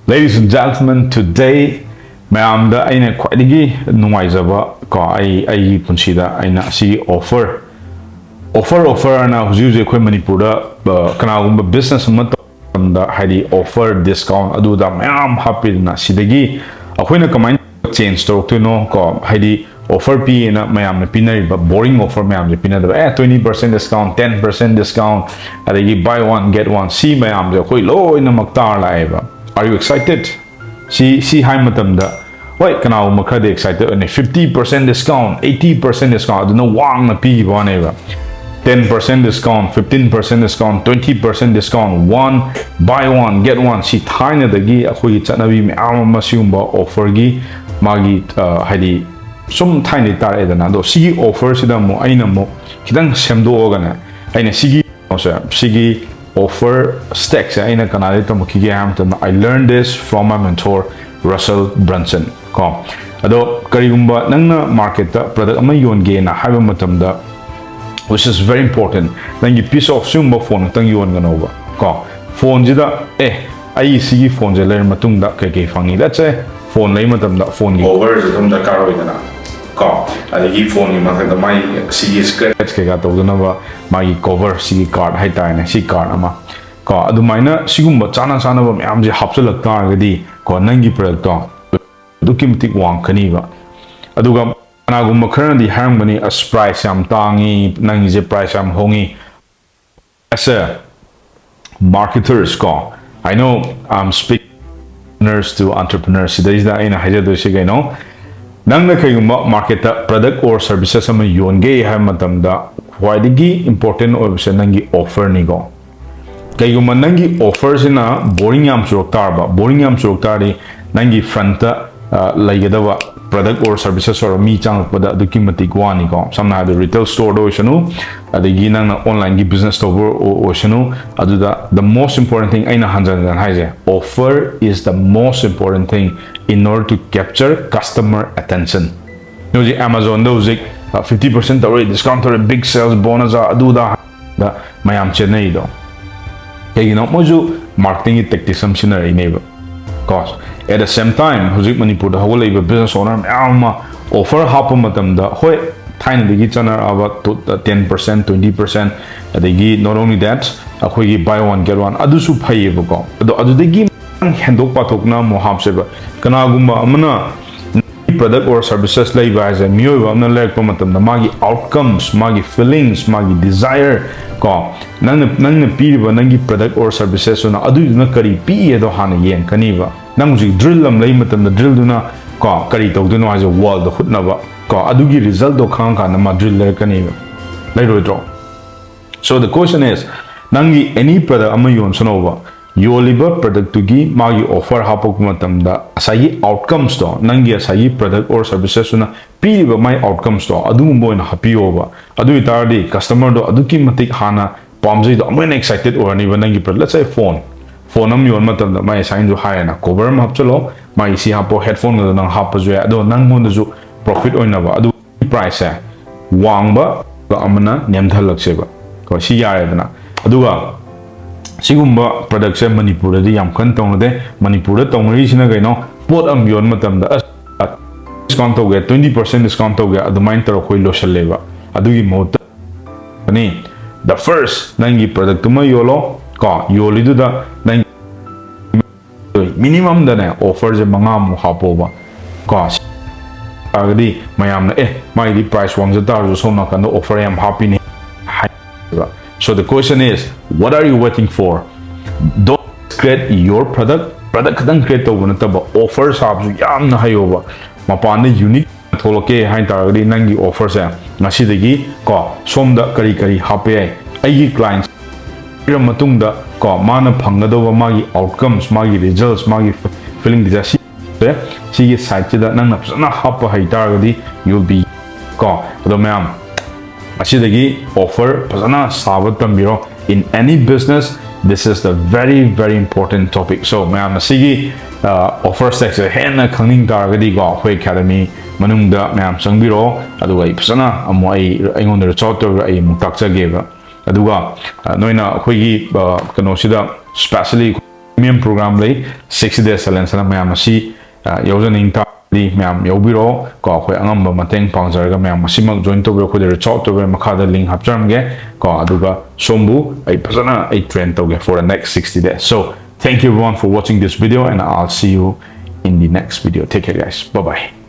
Ladies and gentlemen, today mayamda aina khwaidigi nuwaizaba ko ai punsida aina si offer na huju khoi Manipur da kana business ma da haidi offer discount adu da mayam happy na sidagi akhoina kamai change to no ko haidi offer p na mayam na pinari ba boring offer mayam je pinada 20% discount 10% discount adagi buy one get one si mayam je khoi lo ina maktar laiba. Are you excited? See high matam da. Wait, can I make excited? 50% discount, 80% discount. I don't know wang na pi ba neba. 10% discount, 15% discount, 20% discount. One buy one get one. See tiny da gi akhui chanabi me ama masumba offer gi magi haidi some tiny tar edana do sigi offer sida mo aina mo kidang semdo ogana aina sigi sigi offer stacks aina kanali to mukige hamton. I learned this from my mentor Russell Brunson ko ado karigumba nangna market ta product ama yonge na haiba matamda, which is very important. Nangi piece of sumba phone tang yon ganova ko phone jida ai sigi phone je lear matungda kai fangi. Let's say phone lay matamda phone gi over jadum da karo idana ko adagi phone ni makada mai sigi scratch ke ga tawdana ba magi cover sigi card hai ta na si card ama ko adumaina sigumba chana ba myam je hapsalak ta gadi ko nangi product to dukimtik wang khani ba aduga anagumba kharandi harmony as price am tangi nangi je price am hongi as a marketers ko. I know I'm speaking to entrepreneurs. There is that in a hajado shigano. Nang na kayumba market product or services ama yonge ha matamda why important or nangi offer nigo. Kayumba nangi offers na boring yam suroktar ba boring yam suroktar nangi front laigadawa product or services or mi chang pada dukimatik wani ko samna the retail store do shanu adagi nang online gi business store o shanu aduda the most important thing aina hanjan dan haije offer is the most important thing in order to capture customer attention. No ji Amazon do zik 50% already discount or big sales bonus aduda da mayam chenai do kay no moju marketing tactics am sinari neighbor cost. At the same time, Huzik Manipur the whole business owner offer hapu matam da hoi tiny digi chana about 10%, 20%. Adigi not only that, akhoigi buy one get one adusu pay buko. Adu digi handok patokna moham seba. Kana gumba amana product or services like as a mio amna like matam da magi outcomes, magi feelings, magi desire ko. Nang piriba nangi product or services na adu na kari pi edo hana yen kaniba. Nang drill am lay matam the drill duna ko kari to do as a wall the hut naba ko adugi result do khang ka na drill le kaniba lay ro draw. So the question is nangi any product ama yon sonova yo liba product to gi magi offer hapok matam da asai outcomes to nangi asai product or services na piriba my outcomes to adu mo na happy over adu itardi customer do aduki matik hana pamji do I'm excited or ni nangi product. Let's say phone am yon matam da mai sign jo high na cover am hapchalo mai si hapo headphone ga nang hap jo ado nang mon ju profit oina ba adu price wang ba amana nem thalak se ba ko si yare dana aduga sigumba production Manipur di yam kan tong de Manipur tong ri sina ga no pot am yon matam da discount to ge 20% discount to ge adu main tar khoi lo shaleba adugi mot ani the first nangi product ma yolo ko yoli du da nang minimum da na offer je manga mu hapo ba ko agadi mayam na mai di price wang jata jo so na kan offer am happy ni. So the question is, what are you waiting for? Don't create your product kadang create to na taba offers habsu yam na hayoba mapan de unique tholoke hain taragadi nangi offers ngasi degi ko somda kari hape ai clients matungda ko mana phangado magi outcomes magi results magi feeling disa si site da nang na hapa haita gadi you'll be ko do ma'am asidagi offer pasana sabatam biro in any business. This is the very important topic. So ma'am asigi offer section hena khangning targadi go hoi academy manungda ma'am sangbiro adugai pasana amoi aingon de chotto ai muktakcha geba aduga noina khoigi kano sida specially premium program lay 60 days silence na mayam si yauzaning ta di mayam yaubiro ko khoi angam ba mateng pangjar ga mayam simak join to bro khoi reach out to be makha da link hapcham ge ko aduga sombu ai phasana ai train to ge for the next 60 days. So thank you everyone for watching this video, and I'll see you in the next video. Take care guys. Bye bye.